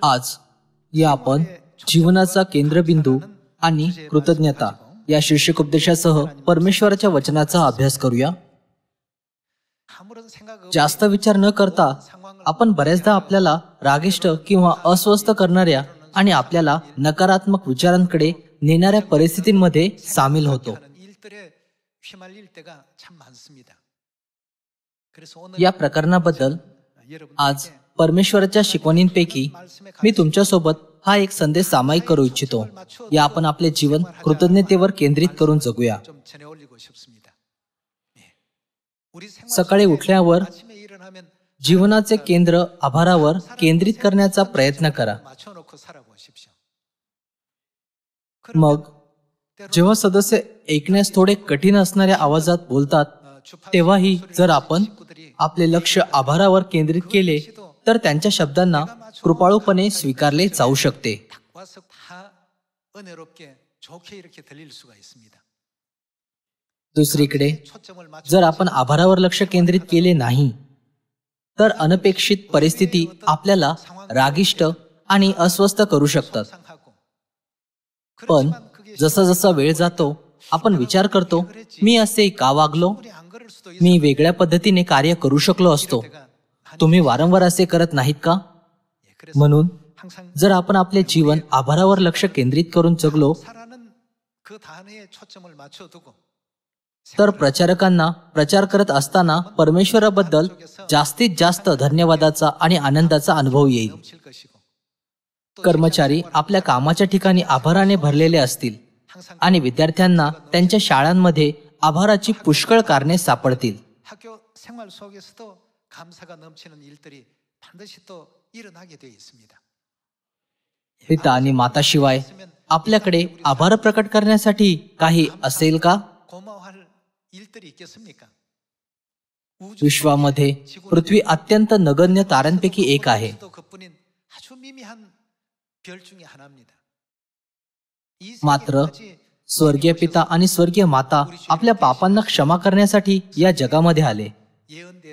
आज या आपण जीवनाचा केंद्रबिंदू आणि कृतज्ञता या शीर्षक उपदेशासह परमेश्वराच्या वचनाचा अभ्यास करूया. जास्त विचार न करता आपण बऱ्याचदा आपल्याला रागिष्ट किंवा अस्वस्थ करणाऱ्या आणि आपल्याला नकारात्मक विचारांकडे नेणाऱ्या परिस्थितींमध्ये सामील होतो. या प्रकरणाबद्दल आज परमेश्वराच्या शिकवणींपैकी मी तुमच्यासोबत हा एक संदेश सामायिक करू इच्छितो. या आपण आपले जीवन कृतज्ञतेवर केंद्रित करून जगूया. सकाळी उठल्यावर जीवनाचे केंद्र आभारावर केंद्रित करण्याचा प्रयत्न करा. मग जेव्हा सदस्य ऐकण्यास थोडे कठीण असणाऱ्या आवाजात बोलतात, तेव्हाही जर आपण आपले लक्ष आभारावर केंद्रित केले तर त्यांच्या शब्दांना कृपाळूपणे स्वीकारले जाऊ शकते. दुसरीकडे जर आपण आभारावर लक्ष केंद्रित केले नाही तर अनपेक्षित परिस्थिती आपल्याला रागिष्ट आणि अस्वस्थ करू शकतात. पण जसा जसा वेळ जातो आपण विचार करतो, मी असे का वागलो, मी वेगळ्या पद्धतीने कार्य करू शकलो असतो. तुम्ही वारंवार असे करत नाहीत का? म्हणून जर आपण आपले जीवन आभारावर लक्ष केंद्रित करून जगलो तर प्रचारकांना प्रचार करत असताना परमेश्वराबद्दल जास्तीत जास्त धन्यवादाचा आणि आनंदाचा अनुभव येईल. कर्मचारी आपल्या कामाच्या ठिकाणी आभाराने भरलेले असतील आणि विद्यार्थ्यांना त्यांच्या शाळांमध्ये आभाराची पुष्कळ कारणे सापडतील. पिता आणि माताशिवाय आपल्याकडे आभार प्रकट करण्यासाठी काही असेल का? विश्वामध्ये पृथ्वी अत्यंत नगण्य ताऱ्यांपैकी एक आहे. मात्र स्वर्गीय पिता आणि स्वर्गीय माता आपल्या पापांना क्षमा करण्यासाठी या जगामध्ये आले.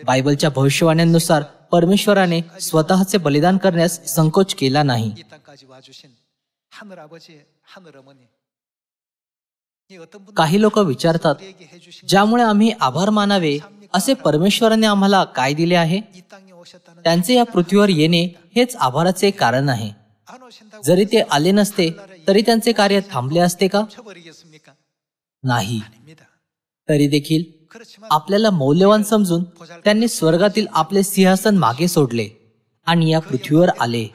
बायबलच्या भविष्यवाण्यांनुसार परमेश्वराने स्वतःचे बलिदान करण्यास संकोच केला नाही. काही लोक विचारतात, ज्यामुळे आम्ही आभार मानावे असे परमेश्वराने आम्हाला काय दिले आहे? त्यांचे या पृथ्वीवर येणे हेच आभाराचे कारण आहे. जरी ते आले नसते तरी त्यांचे कार्य थांबले असते का? नाही. तरी देखील आपल्याला मौल्यवान समजून त्यांनी स्वर्गातील आपले सिंहासन मागे सोडले आणि या पृथ्वीवर आले.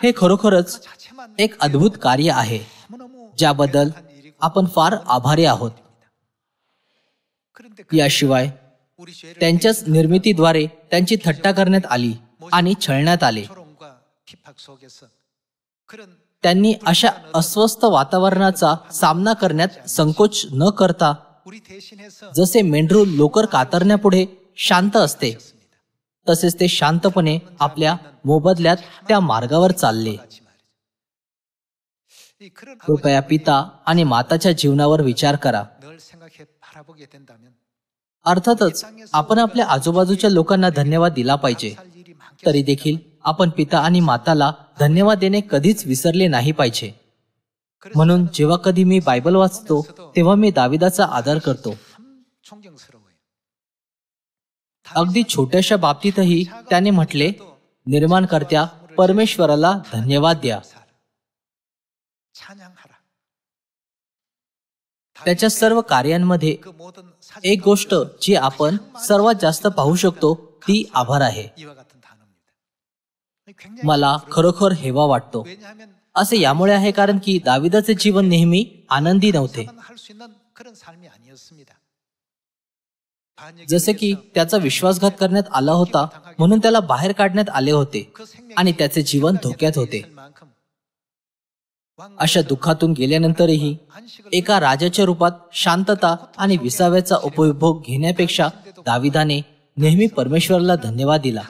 हे खरोखरच एक अद्भुत कार्य आहे ज्याबद्दल आपण फार आभारी आहोत. याशिवाय त्यांच्याच निर्मितीद्वारे त्यांची थट्टा करण्यात आली आणि छळण्यात आले. त्यांनी अशा अस्वस्थ वातावरणाचा सामना करण्यात संकोच न करता जसे मेंढरू लोकर कातरण्यापुढे शांत असते तसेच ते शांतपणे आपल्या मोबदल्यात त्या मार्गावर चालले. कृपया पिता आणि माताच्या जीवनावर विचार करा. अर्थातच आपण आपल्या आजूबाजूच्या लोकांना धन्यवाद दिला पाहिजे. तरी देखील आपण पिता आणि माताला धन्यवाद देणे कधीच विसरले नाही पाहिजे. म्हणून जेव्हा कधी मी बायबल वाचतो तेव्हा मी दाविदाचा आदर करतो. अगदी छोट्याशा बाबतीतही त्याने म्हटले, निर्माणकर्त्या परमेश्वराला धन्यवाद द्या. त्याच्या सर्व कार्यांमध्ये एक गोष्ट जी आपण सर्वात जास्त पाहू शकतो ती आभार आहे. मला खरोखर हेवा वाटतो. असे यामुळे आहे कारण की दाविदाचे जीवन नेहमी आनंदी नव्हते. जसे की त्याचा विश्वासघात करण्यात आला होता म्हणून त्याला बाहेर काढण्यात आले होते आणि त्याचे जीवन धोक्यात होते. अशा दुःखातून गेल्यानंतरही एका राजाच्या रूपात शांतता आणि विसाव्याचा उपभोग घेण्यापेक्षा दाविदाने नेहमी परमेश्वराला धन्यवाद दिला.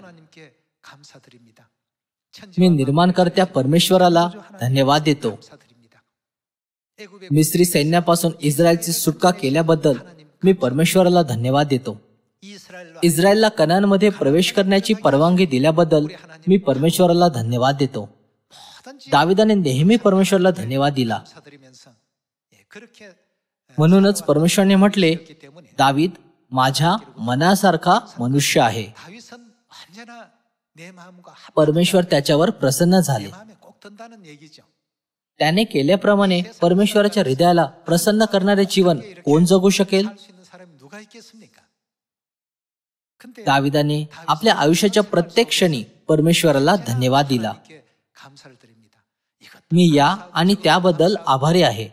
मी निर्माणकर्त्या परमेश्वराला धन्यवाद देतो. मिस्री सैन्यापासून इस्रायलची सुटका केल्याबद्दल मी परमेश्वराला धन्यवाद देतो. इस्रायलला कनानमध्ये प्रवेश करण्याची परवानगी दिल्याबद्दल मी परमेश्वराला धन्यवाद देतो. दाविदाने नेहमी परमेश्वराला धन्यवाद दिला. म्हणूनच परमेश्वराने म्हटले, दावीद माझ्या मनासारखा मनुष्य आहे. परमेश्वर त्याच्यावर प्रसन्न झाले. त्याने केल्याप्रमाणे परमेश्वराच्या हृदयाला प्रसन्न करणारे जीवन कोण जगू शकेल? दाविदाने आपल्या आयुष्याच्या प्रत्येक क्षणी परमेश्वराला धन्यवाद दिला. मी या आणि त्याबद्दल आभारी आहे.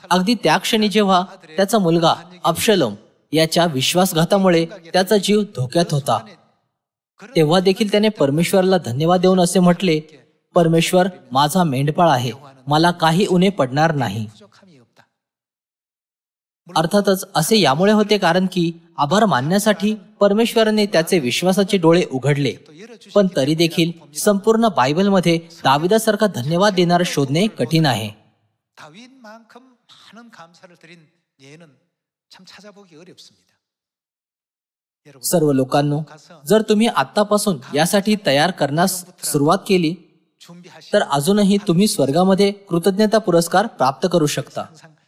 अगदी त्या क्षणी जेव्हा त्याचा मुलगा अबशलोम याच्या विश्वासघातामुळे त्याचा जीव धोक्यात होता, तेव्हा देखील त्याने परमेश्वराला धन्यवाद देऊन असे म्हटले, परमेश्वर माझा मेंढपाळ आहे, मला काही उणे पडणार नाही. अर्थातच असे यामुळे होते कारण की आभार मानण्यासाठी परमेश्वराने त्याचे विश्वासाचे डोळे उघडले. पण तरी देखील संपूर्ण बायबलमध्ये दाविदासारखा धन्यवाद देणारा शोधणे कठीण आहे. सर्व लोकांनो, जर तुम्ही आतापासून यासाठी तयार करण्यास सुरुवात केली तर अजूनही तुम्ही स्वर्गामध्ये कृतज्ञता पुरस्कार प्राप्त करू शकता.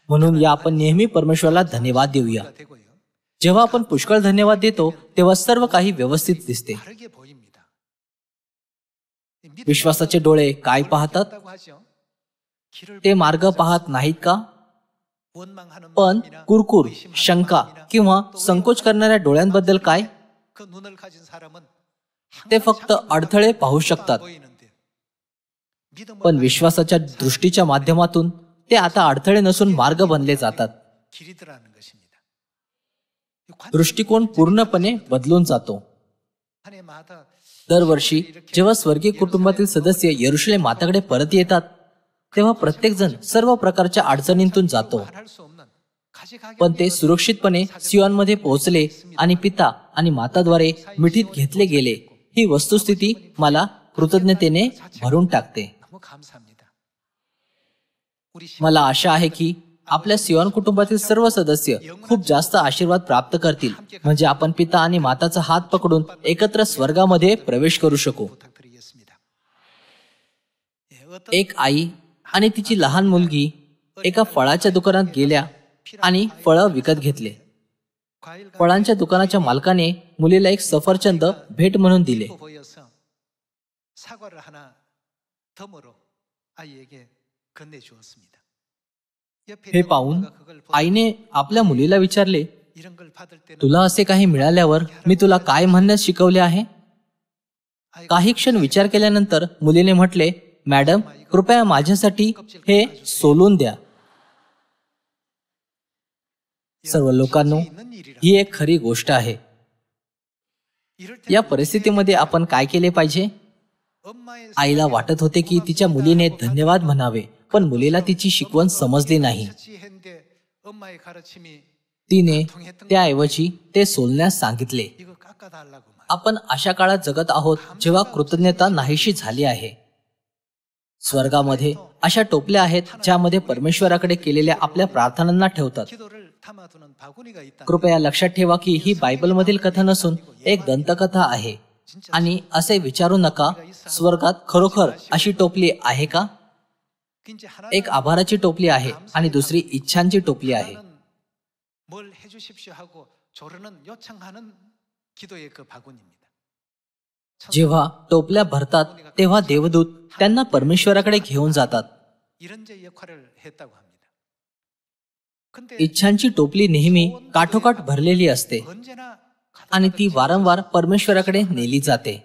म्हणून या आपण नेहमी परमेश्वराला धन्यवाद देऊया. जेव्हा आपण पुष्कळ धन्यवाद देतो तेव्हा सर्व काही व्यवस्थित दिसते. विश्वासाचे डोळे काय पाहतात? ते मार्ग पाहत नाहीत का? पण कुरकुर, शंका किंवा संकोच करणाऱ्या डोळ्यांबद्दल काय? ते फक्त अडथळे पाहू शकतात. पण विश्वासाच्या दृष्टीच्या माध्यमातून ते आता अडथळे नसून मार्ग बनले जातात. दृष्टिकोन पूर्णपणे बदलून जातो. दरवर्षी जेव्हा स्वर्गीय कुटुंबातील सदस्य यरुशलेम माताकडे परत येतात तेव्हा प्रत्येक जण सर्व प्रकारच्या अडचणींतून जातो. पण ते सुरक्षितपणे सियोनमध्ये पोहोचले आणि पिता आणि माताद्वारे मिठीत घेतले गेले. ही वस्तुस्थिती मला कृतज्ञतेने भरून टाकते. मला आशा आहे की आपल्या सियोन कुटुंबातील सर्व सदस्य खूप जास्त आशीर्वाद प्राप्त करतील, म्हणजे आपण पिता आणि माताचा हात पकडून एकत्र स्वर्गामध्ये प्रवेश करू शकू. एक आई आणि तिची लहान मुलगी एका फळाच्या दुकानात गेल्या आणि फळं विकत घेतले. फळांच्या दुकानाच्या मालकाने मुलीला एक सफरचंद भेट म्हणून दिले. हे पाहून आईने आपल्या मुलीला विचारले, तुला असे काही मिळाल्यावर मी तुला काय म्हणण्यास शिकवले आहे? काही क्षण विचार केल्यानंतर मुलीने म्हटले, मॅडम कृपया माझ्यासाठी हे सोलून द्या. सर्व लोकांनो, ही एक खरी गोष्ट आहे. या परिस्थितीमध्ये आपण काय केले पाहिजे? आईला वाटत होते की तिच्या मुलीने धन्यवाद म्हणावे, पण मुलीला तिची शिकवण समजली नाही. तिने त्याऐवजी ते सोलण्यास सांगितले. आपण अशा काळात जगत आहोत जेव्हा कृतज्ञता नाहीशी झाली आहे. स्वर्गामध्ये अशा टोपल्या आहेत ज्यामध्ये परमेश्वराकडे केलेल्या आपल्या प्रार्थनांना ठेवतात. कृपया लक्षात ठेवा की ही बायबलमधील कथा नसून एक दंतकथा आहे. आणि असे विचारू नका, स्वर्गात खरोखर अशी टोपली आहे का? एक आभाराची टोपली आहे आणि दुसरी इच्छांची टोपली आहे. जेव्हा टोपल्या भरतात तेव्हा देवदूत त्यांना परमेश्वराकडे घेऊन जातात. इच्छांची टोपली नेहमी काठोकाठ भरलेली असते आणि ती वारंवार परमेश्वराकडे नेली जाते.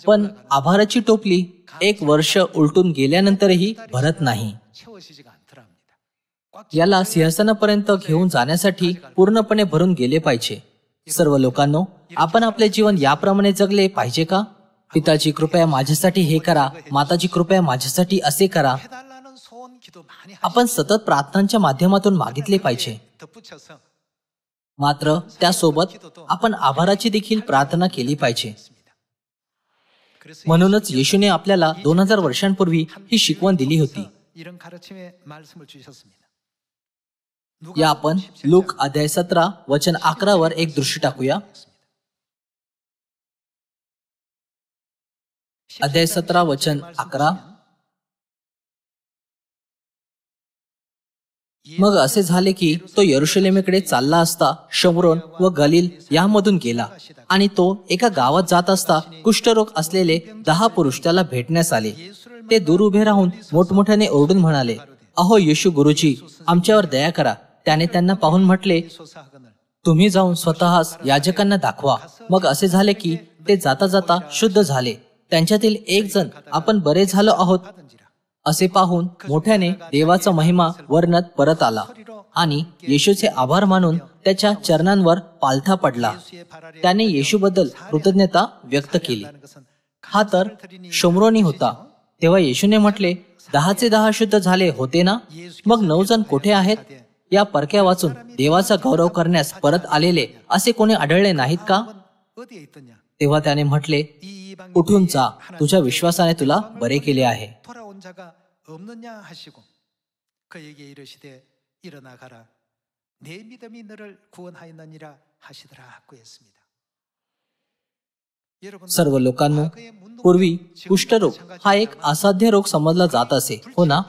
पण आभाराची टोपली 1 वर्ष उलटून गेल्यानंतरही भरत नाही. याला सिंहासनापर्यंत घेऊन जाण्यासाठी पूर्णपणे भरून गेले पाहिजे. सर्व लोकांनो, आपण आपले जीवन याप्रमाणे जगले पाहिजे का? पिताची कृपया माझ्यासाठी हे करा, माताची कृपया माझ्यासाठी असे करा. आपण सतत प्रार्थनांच्या माध्यमातून मागितले पाहिजे. मात्र त्यासोबत आपण आभाराची देखील प्रार्थना केली पाहिजे. म्हणूनच येशूने आपल्याला 2000 वर्षांपूर्वी ही शिकवण दिली होती. या आपण लूक अध्याय 17 वचन 11 वर एक दृष्टी टाकूया. अध्याय 17 वचन 11. मग असे झाले की तो यरुशलेमेकडे चालला असता शमरोन व गलील यामधून गेला, आणि तो एका गावात जात असता कुष्ठरोग असलेले 10 पुरुष त्याला भेटण्यास आले. ते दूर उभे राहून मोठमोठ्याने ओरडून म्हणाले, अहो येशू गुरुजी, आमच्यावर दया करा. त्याने त्यांना पाहून म्हटले, तुम्ही जाऊन स्वतःच याजकांना दाखवा. मग असे झाले की ते जाता जाता शुद्ध झाले. त्यांच्यातील एक जण, आपण बरे झालो आहोत असे पाहून मोठ्याने देवाचा महिमा वर्णत परत आला, आणि येशूचे आभार मानून त्याच्या चरणांवर पालथा पडला. त्याने येशूबद्दल कृतज्ञता व्यक्त केली. हा तर शमरोनी होता. तेव्हा येशूने म्हटले, 10चे 10 शुद्ध झाले होते ना? मग 9 जण कुठे आहेत? या परक्या वाचून देवाचा गौरव करण्यास परत आलेले असे कोणी आढळले नाहीत का? तेव्हा त्याने म्हटले, उठून जा, तुझ्या विश्वासाने तुला बरे केले आहे. सर्व लोकांनो, पूर्वी कुष्ठरोग हा एक असाध्य रोग समजला जात असे, हो ना?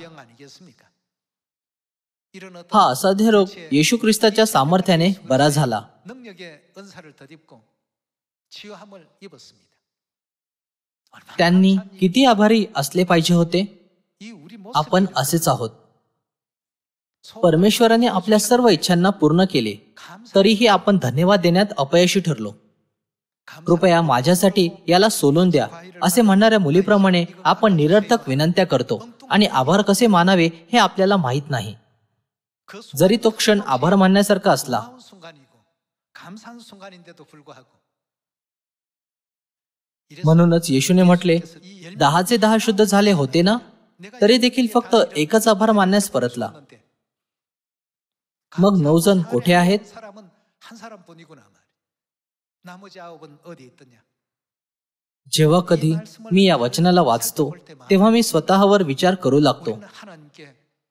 हा असाध्य रोग येशू ख्रिस्ताच्या सामर्थ्याने बरा झाला. त्यांनी किती आभारी असले पाहिजे होते? आपण असेच आहोत. परमेश्वराने आपल्या सर्व इच्छांना पूर्ण केले, तरीही आपण धन्यवाद देण्यात अपयशी ठरलो. कृपया माझ्यासाठी याला सोलून द्या असे म्हणणाऱ्या मुलीप्रमाणे आपण निरर्थक विनंत्या करतो, आणि आभार कसे मानावे हे आपल्याला माहीत नाही. जरी तो क्षण आभार मानण्यासारखा असला, म्हणूनच येशूने म्हटले, 10चे 10 शुद्ध झाले होते ना? तरी देखील फक्त एकच आभार मानण्यास परतला. मग 9 जण कोठे आहेत? जेव्हा कधी मी या वचनाला वाचतो तेव्हा मी स्वतःवर विचार करू लागतो.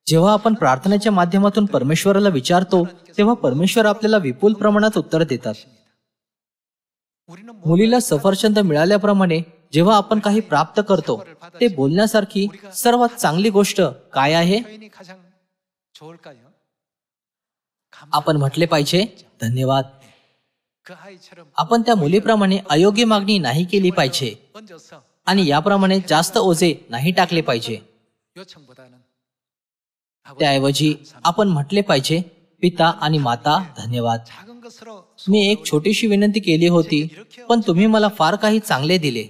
जेव्हा आपण प्रार्थनेच्या माध्यमातून परमेश्वराला विचारतो तेव्हा परमेश्वर आपल्याला विपुल प्रमाणात उत्तर देतात. मुलीला सफरचंद मिळाल्याप्रमाणे जेव्हा आपण काही प्राप्त करतो, ते बोलण्यासारखी सर्वात चांगली गोष्ट काय आहे? आपण म्हटले पाहिजे, धन्यवाद. आपण त्या मुलीप्रमाणे अयोग्य मागणी नाही केली पाहिजे, आणि याप्रमाणे जास्त ओझे नाही टाकले पाहिजे. त्याऐवजी आपण म्हटले पाहिजे, पिता आणि माता धन्यवाद. मी एक छोटीशी विनंती केली होती, पण तुम्ही मला फार काही चांगले दिले.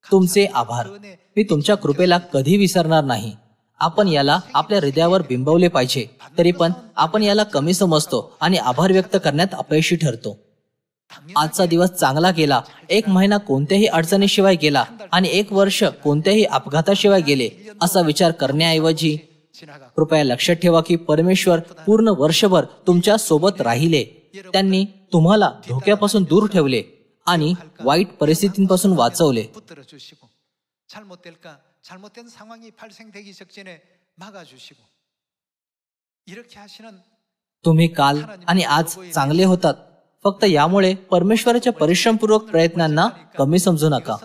तुमचे आभार. मी तुमच्या कृपेला कधी विसरणार नाही. आपण याला आपल्या हृदयावर बिंबवले पाहिजे. तरी पण आपण याला कमी समजतो आणि आभार व्यक्त करण्यात अपयशी ठरतो. आजचा दिवस चांगला गेला, 1 महिना कोणत्याही अडचणीशिवाय गेला, आणि 1 वर्ष कोणत्याही अपघाताशिवाय गेले असा विचार करण्याऐवजी कृपया लक्षात ठेवा की परमेश्वर पूर्ण वर्षभर तुमच्या सोबत राहिले. त्यांनी तुम्हाला धोक्यापासून दूर ठेवले आणि वाईट परिस्थितींपासून वाचवले. तुम्ही काल आणि आज चांगले होतात. फक्त यामुळे परमेश्वराच्या परिश्रमपूर्वक प्रयत्नांना कमी समजू नका.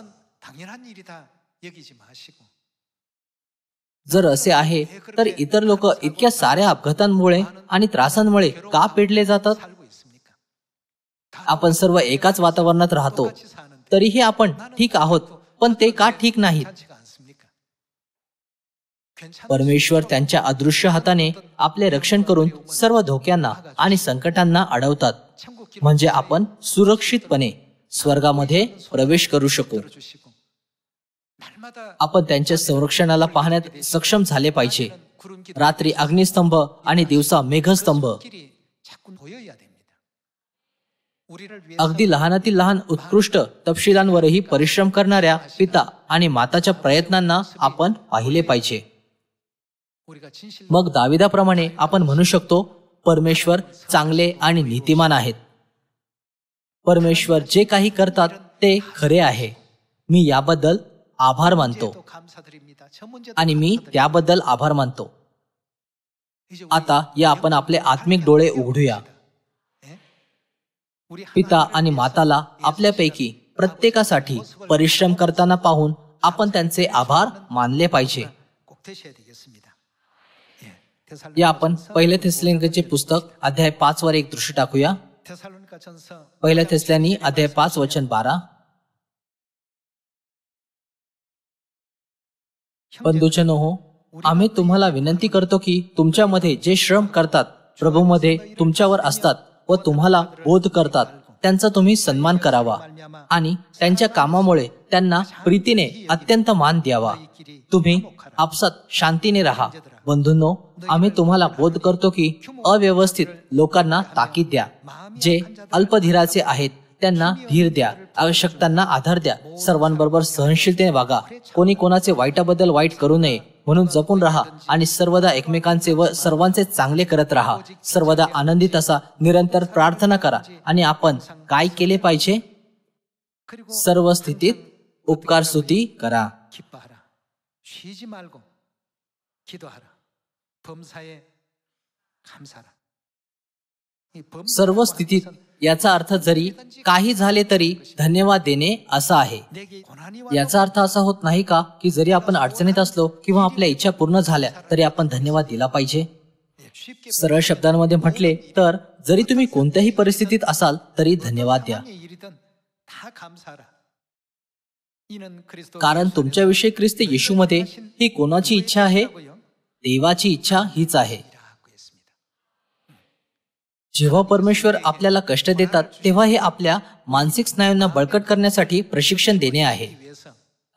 जर असे आहे तर इतर लोक इतक्या साऱ्या अपघातांमुळे आणि त्रासांमुळे का पेटले जातात? आपण सर्व एकाच वातावरणात राहतो, तरीही आपण ठीक आहोत, पण ते का ठीक नाहीत? परमेश्वर त्यांच्या अदृश्य हाताने आपले रक्षण करून सर्व धोक्यांना आणि संकटांना अडवतात, म्हणजे आपण सुरक्षितपणे स्वर्गामध्ये प्रवेश करू शकू. आपण त्यांच्या संरक्षणाला पाहण्यात सक्षम झाले पाहिजे. रात्री अग्निस्तंभ आणि दिवसा मेघस्तंभ. अगदी लहानातील लहान उत्कृष्ट तपशिलांवरही परिश्रम करणाऱ्या पिता आणि माताच्या प्रयत्नांना आपण पाहिले पाहिजे. मग दाविदाप्रमाणे आपण म्हणू शकतो, परमेश्वर चांगले आणि नीतिमान आहेत. परमेश्वर जे काही करतात ते खरे आहे. मी याबद्दल आभार मानतो, आणि मी त्याबद्दल आभार मानतो. आता या आपण आपले आत्मिक डोळे उघडूया. पिता आणि माताला आपल्यापैकी प्रत्येकासाठी परिश्रम करताना पाहून आपण त्यांचे आभार मानले पाहिजे. या आपण पहिल्या थेसलोनिकचे पुस्तक अध्याय 5 वर एक दृष्टी टाकूया. पहिल्या थेसलोनी अध्याय 5 वचन 12. बंधूजनो हो, आम्ही तुम्हाला विनंती करतो की तुमच्यामध्ये जे श्रम करतात, प्रभूमध्ये तुमच्यावर असतात व तुम्हाला बोध करतात, त्यांचा तुम्ही सन्मान करावा आणि त्यांच्या कामामुळे त्यांना प्रीतीने अत्यंत मान द्यावा. तुम्ही आपसात शांतीने राहा. बंधूंनो, आम्ही तुम्हाला बोध करतो की अव्यवस्थित लोकांना ताकीद द्या. जे अल्पधीराचे आहेत त्यांना धीर द्या. आवश्यकतांना आधार द्या. सर्वांबरोबर सहनशीलतेने वागा. कोणी कोणाचे वाईटाबद्दल वाईट करू नये म्हणून जपून राहा आणि सर्वदा एकमेकांचे व सर्वांचे चांगले करत राहा. सर्वदा आनंदित असा, निरंतर प्रार्थना करा. आणि आपण काय केले पाहिजे? सर्व स्थितीत उपकार स्तुती करा. सर्व स्थितीत याचा अर्थ जरी काही झाले तरी धन्यवाद देणे असा आहे. याचा अर्थ असा होत नाही का की जरी आपण अडचणीत असलो किंवा आपल्या इच्छा पूर्ण झाल्या तरी आपण धन्यवाद दिला पाहिजे? सरळ शब्दांमध्ये म्हटले तर जरी तुम्ही कोणत्याही परिस्थितीत असाल तरी धन्यवाद द्या. कारण तुमच्याविषयी ख्रिस्त येशूमध्ये ही कोणाची इच्छा आहे? देवाची इच्छा हीच आहे. जेव्हा परमेश्वर आपल्याला कष्ट देतात तेव्हा हे आपल्या मानसिक स्नायूंना बळकट करण्यासाठी प्रशिक्षण देणे आहे.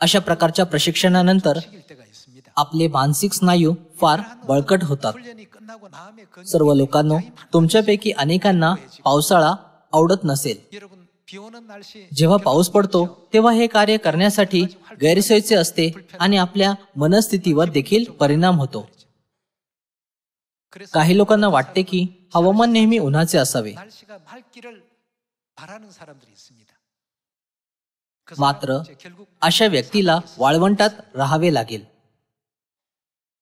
अशा प्रकारच्या प्रशिक्षणानंतर आपले मानसिक स्नायू फार बळकट होतात. सर्व लोकांनो, तुमच्यापैकी अनेकांना पावसाळा आवडत नसेल. जेव्हा पाऊस पडतो तेव्हा हे कार्य करण्यासाठी गैरसोयीचे असते आणि आपल्या मनस्थितीवर देखील परिणाम होतो. काही लोकांना वाटते की हवामान नेहमी उन्हाचे असावे. मात्र अशा व्यक्तीला वाळवंटात राहावे लागेल.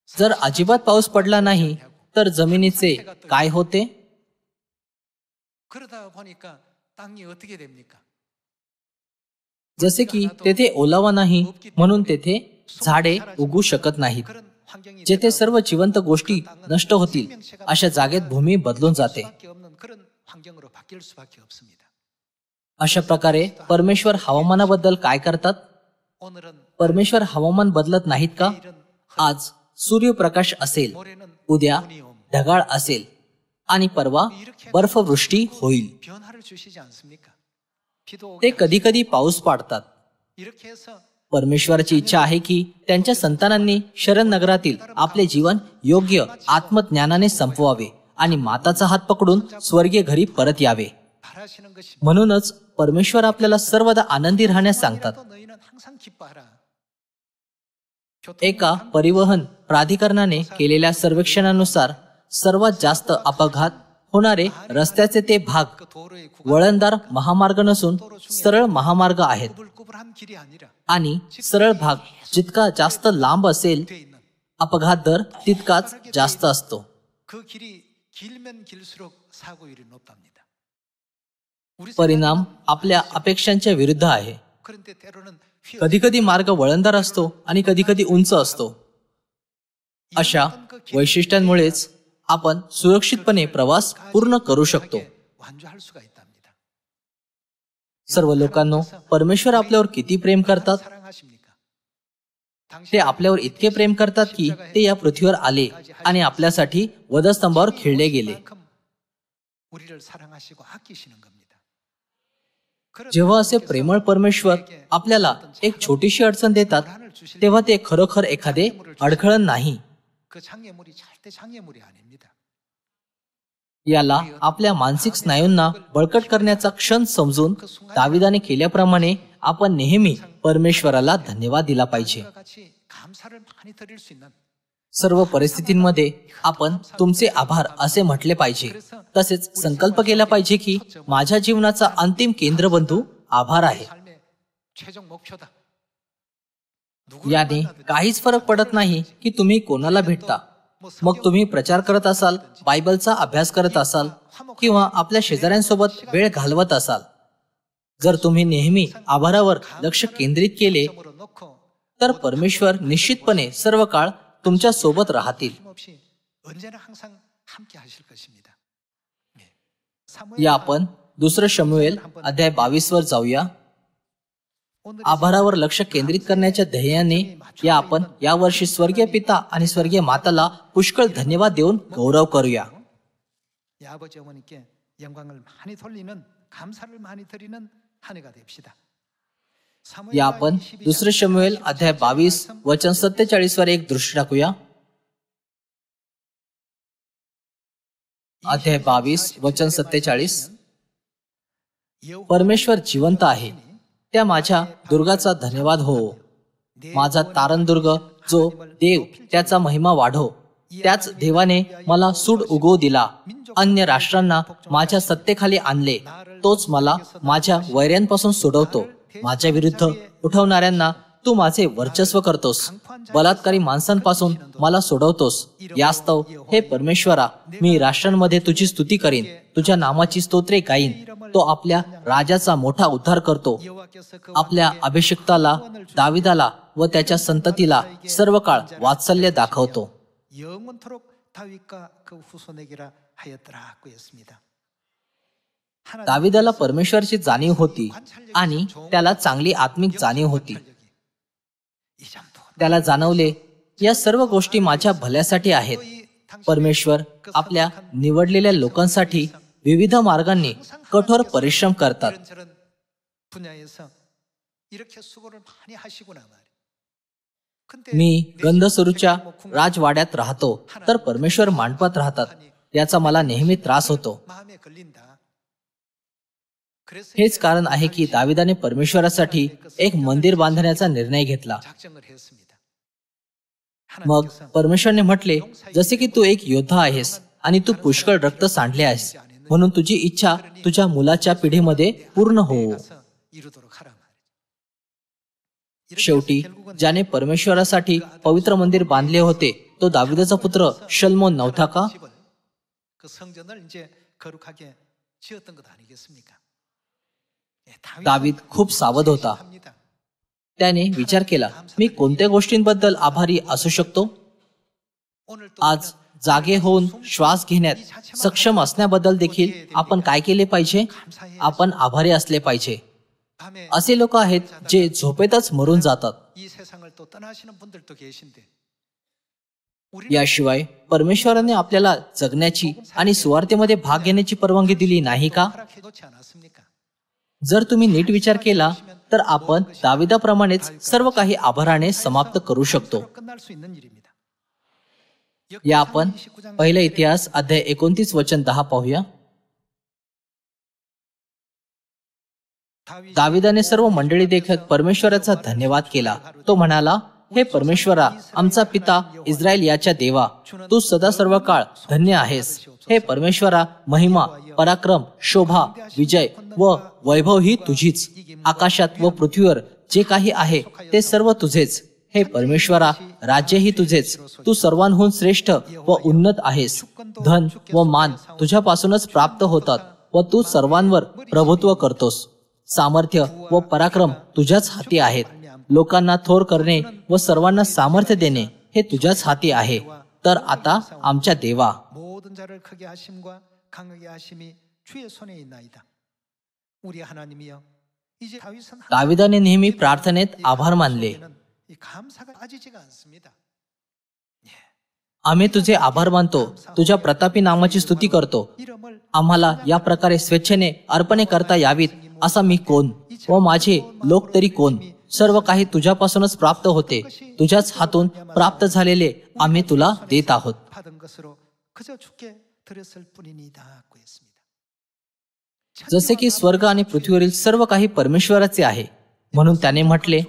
जर अजिबात पाऊस पडला नाही तर जमिनीचे काय होते? जसे की तेथे ओलावा नाही म्हणून तेथे झाडे उगू शकत नाहीत. जेथे सर्व जिवंत गोष्टी नष्ट होतील अशा जागेत भूमी बदलून जाते. अशा प्रकारे परमेश्वर हवामानाबद्दल काय करतात? परमेश्वर हवामान बदलत नाहीत का? आज सूर्यप्रकाश असेल, उद्या ढगाळ असेल आणि परवा बर्फवृष्टी होईल. ते कधी कधी पाऊस पाडतात. परमेश्वराची इच्छा आहे की त्यांच्या संतानांनी शरण नगरातील आपले जीवन योग्य आत्मज्ञानाने संपवावे आणि माताचा हात पकडून स्वर्गीय घरी परत यावे. म्हणूनच परमेश्वर आपल्याला सर्वदा आनंदी राहण्यास सांगतात. एका परिवहन प्राधिकरणाने केलेल्या सर्वेक्षणानुसार सर्वात जास्त अपघात होणारे रस्त्याचे ते भाग वळणदार महामार्ग नसून सरळ महामार्ग आहेत. आणि सरळ भाग जितका जास्त लांब असेल अपघात दर तितकाच जास्त असतो. परिणाम आपल्या अपेक्षांच्या विरुद्ध आहे. कधी कधी मार्ग वळणदार असतो आणि कधी कधी उंच असतो. अशा वैशिष्ट्यांमुळेच आपण सुरक्षितपणे प्रवास पूर्ण करू शकतो. सर्व लोकांनो, परमेश्वर आपल्यावर किती प्रेम करतात? ते आपल्यावर इतके प्रेम करतात की ते या पृथ्वीवर आले आणि आपल्यासाठी वधस्तंभावर खिळले गेले. जेव्हा असे प्रेमळ परमेश्वर आपल्याला एक छोटीशी अडचण देतात तेव्हा ते खरोखर एखादे अडखळण नाही. याला आपल्या मानसिक स्नायूंना बळकट करण्याचा क्षण समजून दाविदाने केल्याप्रमाणे आपण नेहमी परमेश्वराला धन्यवाद दिला पाहिजे. सर्व परिस्थितींमध्ये आपण तुमचे आभार असे म्हटले पाहिजे. तसेच संकल्प केला पाहिजे की माझ्या जीवनाचा अंतिम केंद्रबिंदू आभार आहे. याने काहीच फरक पडत नाही की तुम्ही कोणाला भेटता, मग तुम्ही प्रचार करत असाल, बायबलचा अभ्यास करत असाल किंवा आपल्या शेजाऱ्यांसोबत वेळ घालवत असाल, जर तुम्ही नेहमी आभारावर लक्ष केंद्रित केले तर परमेश्वर निश्चितपणे सर्व काळ तुमच्या सोबत राहतील. या आपण 2 शमूएल अध्याय 22 वर जाऊया. आभारावर लक्ष केंद्रित करण्याच्या ध्येयाने आपण यावर्षी स्वर्गीय पिता आणि स्वर्गीय माताला पुष्कळ धन्यवाद देऊन गौरव करूया. या आपण 2 शमूएल अध्याय 22 वचन 47 वर एक दृष्टी टाकूया. अध्याय 22 वचन 47. परमेश्वर जिवंत आहे, त्या माझ्या दुर्गाचा धन्यवाद हो. माझा तारणदुर्ग जो देव, त्याचा महिमा वाढो. त्याच देवाने मला सूड उगवू दिला, अन्य राष्ट्रांना माझ्या सत्तेखाली आणले. तोच मला माझ्या वैऱ्यांपासून सोडवतो. माझ्या विरुद्ध उठवणाऱ्यांना तू माझे वर्चस्व करतोस. बलात्कारी माणसांपासून मला सोडवतोस. यास्तव हे परमेश्वरा, मी राष्ट्रांमध्ये तुझी स्तुती करीन, तुझ्या नामाची स्तोत्रे गाईन. तो आपल्या राजाचा मोठा उद्धार करतो. आपल्या अभिषिक्ताला दाविदाला व त्याच्या संततीला सर्व काळ वात्सल्य दाखवतो. दाविदाला परमेश्वराची जाणीव होती आणि त्याला चांगली आत्मिक जाणीव होती. त्याला जाणवले, या सर्व गोष्टी माझ्या भल्यासाठी आहेत. परमेश्वर आपल्या निवडलेल्या लोकांसाठी विविध मार्गांनी कठोर परिश्रम करतात. मी गंधसुरूच्या राजवाड्यात राहतो, तर परमेश्वर मांडपात राहतात. याचा मला नेहमी त्रास होतो. हेच कारण आहे की दाविदाने परमेश्वरासाठी एक मंदिर बांधण्याचा निर्णय घेतला. मग परमेश्वरने म्हटले, जसे की तू एक योद्धा आहेस आणि तू पुष्कळ रक्त सांडले आहेस, म्हणून तुझी इच्छा तुझ्या मुलाच्या पिढीमध्ये पूर्ण हो. शेवटी ज्याने परमेश्वरासाठी पवित्र मंदिर बांधले होते तो दाविदाचा पुत्र शलोमोन नव्हता का? दावीद खूप सावध होता. त्याने विचार केला, मी कोणत्या गोष्टींबद्दल आभारी असू शकतो? आज जागे होऊन श्वास घेण्यात सक्षम असण्याबद्दल देखील आपण काय केले पाहिजे? आपण आभारी असले पाहिजे. असे लोक आहेत जे झोपेतच मरून जातात. याशिवाय परमेश्वराने आपल्याला जगण्याची आणि सुवार्तेमध्ये भाग घेण्याची परवानगी दिली नाही का? जर तुम्ही नीट विचार केला तर आपण दाविदाप्रमाणेच सर्व काही आभाराने समाप्त करू शकतो. या आपण पहिला इतिहास अध्याय 29 वचन 10 पाहूया. दाविदाने सर्व मंडळी देखत परमेश्वराचा धन्यवाद केला. तो म्हणाला, हे परमेश्वरा, आमचा पिता इस्रायल याच्या देवा, तू सदा सर्व काळ धन्य आहेस. हे परमेश्वरा, महिमा, पराक्रम, शोभा, विजय व वैभव ही तुझीच. आकाशात व पृथ्वीवर जे काही आहे ते सर्व तुझेच. हे परमेश्वरा, राज्यही तुझेच. तू सर्वांहून श्रेष्ठ व उन्नत आहेस. धन व मान तुझ्यापासूनच प्राप्त होतात व तू सर्वांवर प्रभुत्व करतोस. सामर्थ्य व पराक्रम तुझ्याच हाती आहेत. लोकांना थोर करणे व सर्वांना सामर्थ्य देणे हे तुझ्याच हाती आहे. तर आता आमच्या देवा, दाविदाने नेहमी प्रार्थनेत आभार मानले. आम्ही तुझे आभार मानतो, तुझ्या प्रतापी नामाची स्तुती करतो. आम्हाला या प्रकारे स्वेच्छेने अर्पणे करता यावीत असा मी कोण व माझे लोक तरी कोण? सर्व काही तुझ्यापासूनच प्राप्त होते. तुझ्याच हातून प्राप्त झालेले आम्ही तुला देत आहोत. जसे की स्वर्ग आणि पृथ्वीवरील सर्व काही परमेश्वराचे आहे, म्हणून त्याने म्हटले,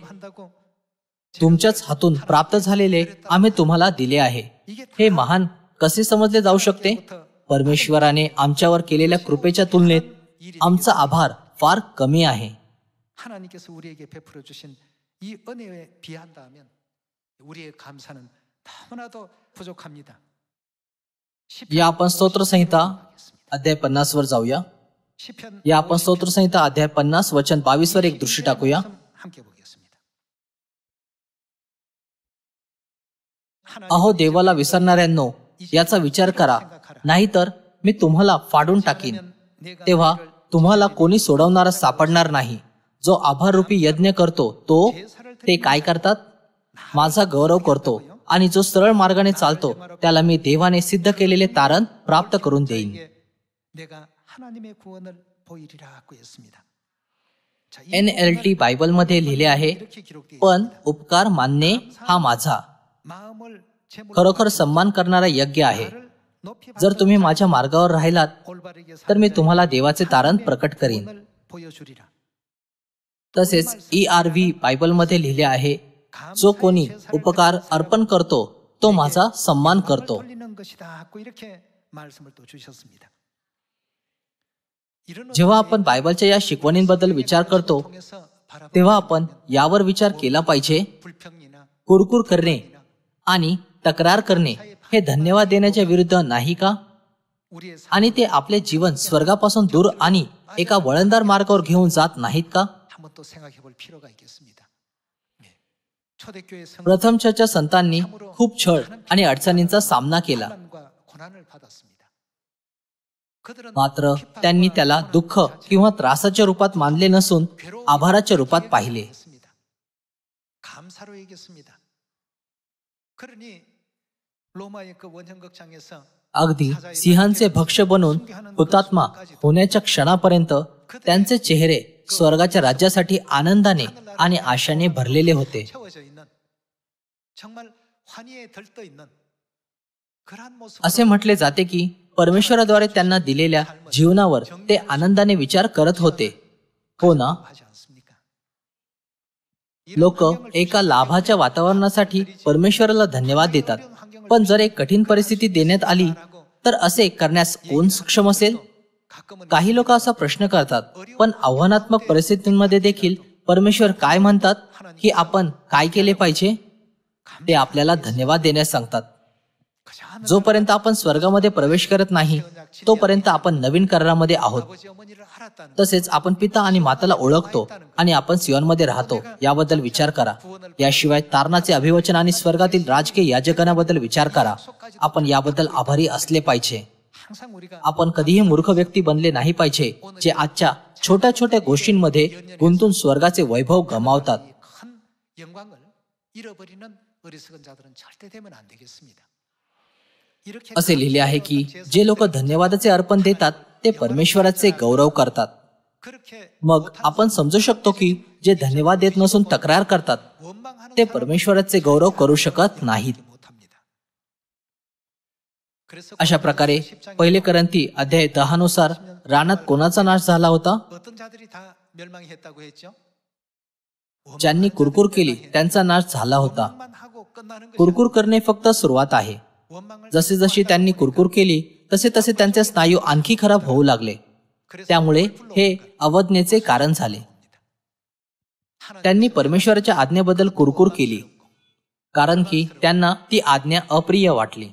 तुमच्याच हातून प्राप्त झालेले आम्ही तुम्हाला दिले आहे. हे महान कसे समजले जाऊ शकते? परमेश्वराने आमच्यावर केलेल्या कृपेच्या तुलनेत आमचा आभार फार कमी आहे. 하나님께서 우리에게 베풀어 주신 이 은혜에 비한다면 우리의 감사는 너무나도 부족합니다. या आपण स्तोत्र संहिता अध्याय 50 वर जाऊया. 시편 या आपण स्तोत्र संहिता अध्याय 50 वचन 22 वर एक दृष्टी टाकूया. 함께 보겠습니다. अहो देवाला विसरणाऱ्यांनो, याचा विचार करा, नाहीतर मी तुम्हाला फाडून टाकीन. तेव्हा तुम्हाला कोणी सोडवणारा सापडणार नाही. जो आभाररूपी यज्ञ करतो तो ते काय करतात? माझा गौरव करतो. आणि जो सरळ मार्गाने चालतो त्याला मी देवाने सिद्ध केलेले तारण प्राप्त करून देईन. 내가 하나님의 구원을 보이리라고 했습니다. 자, 이 NLT बायबल मध्ये लिहिले आहे, 이렇게 기록되어 पण उपकार मानणे हा माझा 마음을 제물로 खरोखर सन्मान करणारा यज्ञ आहे. 나를 높이 जर तुम्ही माझ्या मार्गावर राहिलात 올바르게 तर मी 사는 तुम्हाला देवाचे तारण प्रकट करीन. 구원을 보여주리라. तसेच ERV बायबल मध्ये लिहिले आहे, जो कोणी उपकार अर्पण करतो तो माझा सन्मान करतो. 돌리는 것이다고 이렇게 말씀을 또 주셨습니다. 이런 जेव्हा आपण बायबलच्या या शिकवणींबद्दल विचार करतो 통해서 바라보는 तेव्हा आपण यावर विचार केला पाहिजे. 불평이나 कुरकुर करणे आणि तक्रार करणे हे धन्यवाद देण्याच्या विरुद्ध नाही का? 우리의 आणि ते आपले जीवन स्वर्गापासून दूर आणि एका वळणदार मार्गावर घेऊन जात नाहीत का? 한번 또 생각해 볼 필요가 있겠습니다. 네. 초대교회 성 प्रथमच्या संतांनी खूप छळ आणि अडचणींचा सामना केला, 과 고난을 받았습니다. 그들은 मात्र त्यांनी त्याला दुःख किंवा त्रासाच्या रूपात मानले नसून आभाराच्या रूपात पाहिले. 했습니다. 감사로 얘기했습니다. 그러니 로마의 그 원형극장에서 अगदी सिंहांचे भक्ष्य बनून हुतात्मा होण्याच्या क्षणापर्यंत त्यांचे चेहरे स्वर्गाच्या राज्यासाठी आनंदाने आणि आशाने भरलेले होते. 채워져 있는 정말 환희에 들떠 있는 그러한 모습 असे म्हटले जाते की परमेश्वराद्वारे त्यांना दिलेल्या जीवनावर ते आनंदाने विचार करत होते. हो ना? 하지 않습니까? लोक एका लाभाच्या वातावरणासाठी परमेश्वराला धन्यवाद देतात, पण जर एक कठीण परिस्थिती देण्यात आली तर असे करण्यास कोण सक्षम असेल? 가끔은 काही लोक असा प्रश्न करतात, पण आव्हानात्मक परिस्थितींमध्ये देखील परमेश्वर काय म्हणतात की आपण काय केले पाहिजे? ते आपल्याला धन्यवाद देण्यास सांगतात. 그저 जोपर्यंत आपण स्वर्गामध्ये प्रवेश करत नाही तोपर्यंत आपण नवीन करारामध्ये आहोत. 아버지 어머니를 알았다는 तसेच आपण पिता आणि माताला ओळखतो आणि आपण सियोनमध्ये राहतो याबद्दल विचार करा. याशिवाय तारणाचे अभिवचन आणि स्वर्गातील राजकीय याजकांबद्दल विचार करा. आपण याबद्दल आभारी असले पाहिजे. 항상 우리가 आपण कधीही मूर्ख व्यक्ती बनले नाही पाहिजे जे आजच्या छोट्या छोट्या गोष्टींमध्ये गुंतून स्वर्गाचे वैभव गमावतात. 이 큰 영광을 잃어버리는 어리석은 자들은 절대 되면 안 되겠습니다. 이렇게 असे लिहिले आहे की जे लोक धन्यवादाचे अर्पण देतात ते परमेश्वराचे गौरव करतात. 그렇게 मग आपण समजू शकतो की जे धन्यवाद देत नसून तक्रार करतात 원망하는 ते परमेश्वराचे गौरव करू शकत नाहीत. 못합니다. 그래서 अशा प्रकारे पहिले करंती अध्याय 10 नुसार रानात कोणाचा नाश झाला होता? 어떤 자들이 다 멸망했다고 했죠? ज्यांनी कुरकुर केली त्यांचा नाश झाला होता. 원망만 하고 끝나는 것이 कुरकुर करणे फक्त सुरुवात आहे. 원망을 जसे जशी त्यांनी कुरकुर केली तसे तसे त्यांचे स्नायू आणखी खराब होऊ लागले. त्यामुळे हे अवज्ञेचे कारण झाले. त्यांनी परमेश्वराच्या आज्ञेबद्दल कुरकुर केली कारण की त्यांना ती आज्ञा अप्रिय वाटली.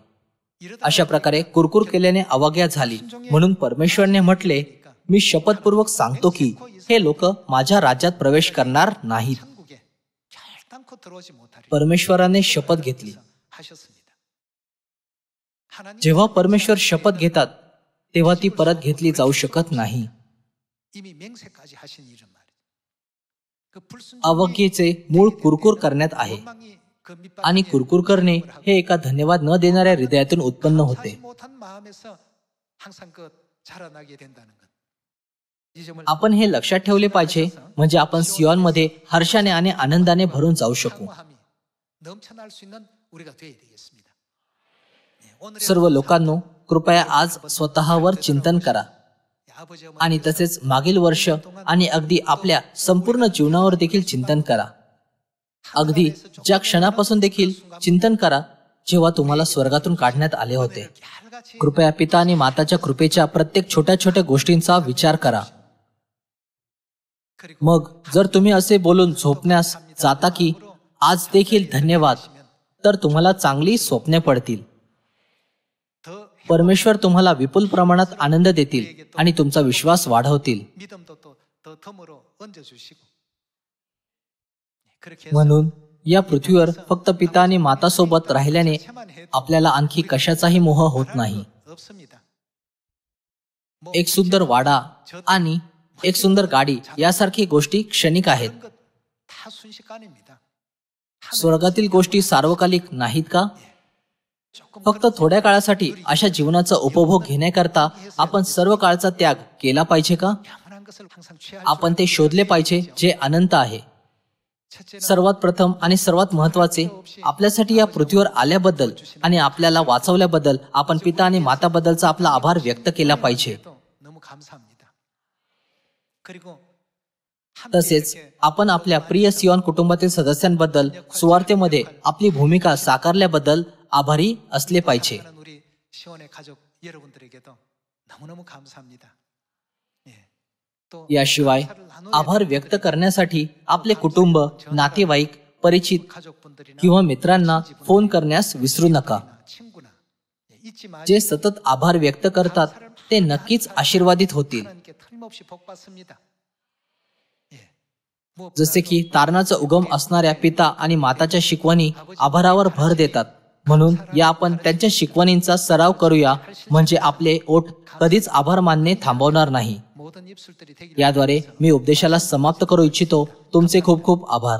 अशा प्रकारे कुरकुर केल्याने अवज्ञा झाली. म्हणून परमेश्वरने म्हटले, मी शपथपूर्वक सांगतो की हे लोक माझ्या राज्यात प्रवेश करणार नाहीत. 천국에 결단코 들어오지 못하리라 परमेश्वराने शपथ घेतली. 하셨습니다. 하나님 जेव्हा परमेश्वर शपथ घेतात तेव्हा ती परत घेतली जाऊ शकत नाही. 이미 맹세까지 하신 일은 말이죠. 그 불순종이 अवज्ञेचे मूळ कुरकुर करण्यात आहे 원망이 그 밑바닥에 आणि कुरकुर करणे हे एका धन्यवाद न देणाऱ्या हृदयातून उत्पन्न होते. 사지 못한 마음에서 항상 그 자라나게 된다는 것. 이 점을 आपण हे लक्षात ठेवले पाहिजे, म्हणजे आपण सियोनमध्ये हर्षाने आणि आनंदाने भरून जाऊ शकू. 사모함이 넘쳐날 수 있는 우리가 되어야 되겠습니다. 네, 오늘의 सर्व लोकांनो, कृपया आज स्वतःवर चिंतन करा 아버지 어머니 आणि तसेच मागील वर्ष आणि अगदी आपल्या संपूर्ण जीवनावर देखील चिंतन करा. अगदी ज्या क्षणापासून देखील चिंतन करा जेव्हा तुम्हाला स्वर्गातून काढण्यात आले होते. 갸알같이 कृपया पिता आणि माताच्या कृपेच्या प्रत्येक छोट्या छोट्या गोष्टींचा विचार करा. 그리고 मग जर तुम्ही असे बोलून झोपण्यास जाता की आज देखील धन्यवाद, तर तुम्हाला चांगली स्वप्ने पडतील. 더 परमेश्वर तुम्हाला विपुल प्रमाणात आनंद देतील आणि तुमचा विश्वास वाढवतील. 믿음도 더 덤으로 얹어 주시고. 그렇게 해서 म्हणून या पृथ्वीवर फक्त पिता आणि माता सोबत राहिल्याने आपल्याला आणखी कशाचाही मोह होत नाही. 없습니다. एक सुंदर वाडा आणि एक सुंदर गाडी यासारखी गोष्टी क्षणिक आहेत. 그런 것다 순식간입니다. स्वर्गातील गोष्टी सार्वकालिक नाहीत का? 조금 फक्त थोड्या काळासाठी अशा जीवनाचा उपभोग घेण्याकरता आपण सर्व काळचा त्याग केला पाहिजे का? 영원한 것을 항상 취할 आपण ते शोधले पाहिजे जे अनंत आहे. 첫째는 सर्वात प्रथम आणि सर्वात महत्वाचे, आपल्यासाठी या पृथ्वीवर आल्याबद्दल आणि आपल्याला वाचवल्याबद्दल आपण पिता आणि माताबद्दलचा आपला आभार व्यक्त केला पाहिजे. 너무 감사합니다. 그리고 तसेच आपण आपल्या प्रिय सियोन कुटुंबातील सदस्यांबद्दल सुवार्तेमध्ये आपली भूमिका साकारल्याबद्दल आभारी असले पाहिजे. 사랑하는 우리 시원의 가족 여러분들에게도 너무너무 감사합니다. 예. 또 याशिवाय आभार व्यक्त करण्यासाठी आपले कुटुंब, नातेवाईक, परिचित 가족분들이나 किंवा मित्रांना फोन करण्यास विसरू नका. 친구나 잊지 마시고 जे सतत आभार व्यक्त करतात ते नक्कीच आशीर्वादित होतील. 하나님께 틀림없이 복 받습니다. 예. जसे की तारणाचा उगम असणाऱ्या पिता आणि माताच्या शिकवणी आभारावर भर देतात. म्हणून या आपण त्यांच्या शिकवणींचा सराव करूया, म्हणजे आपले ओठ कधीच आभार मानणे थांबवणार नाही. 모든 입술들이 되기를 याद्वारे मी उपदेशाला समाप्त करू इच्छितो. तुमचे खूप खूप आभार.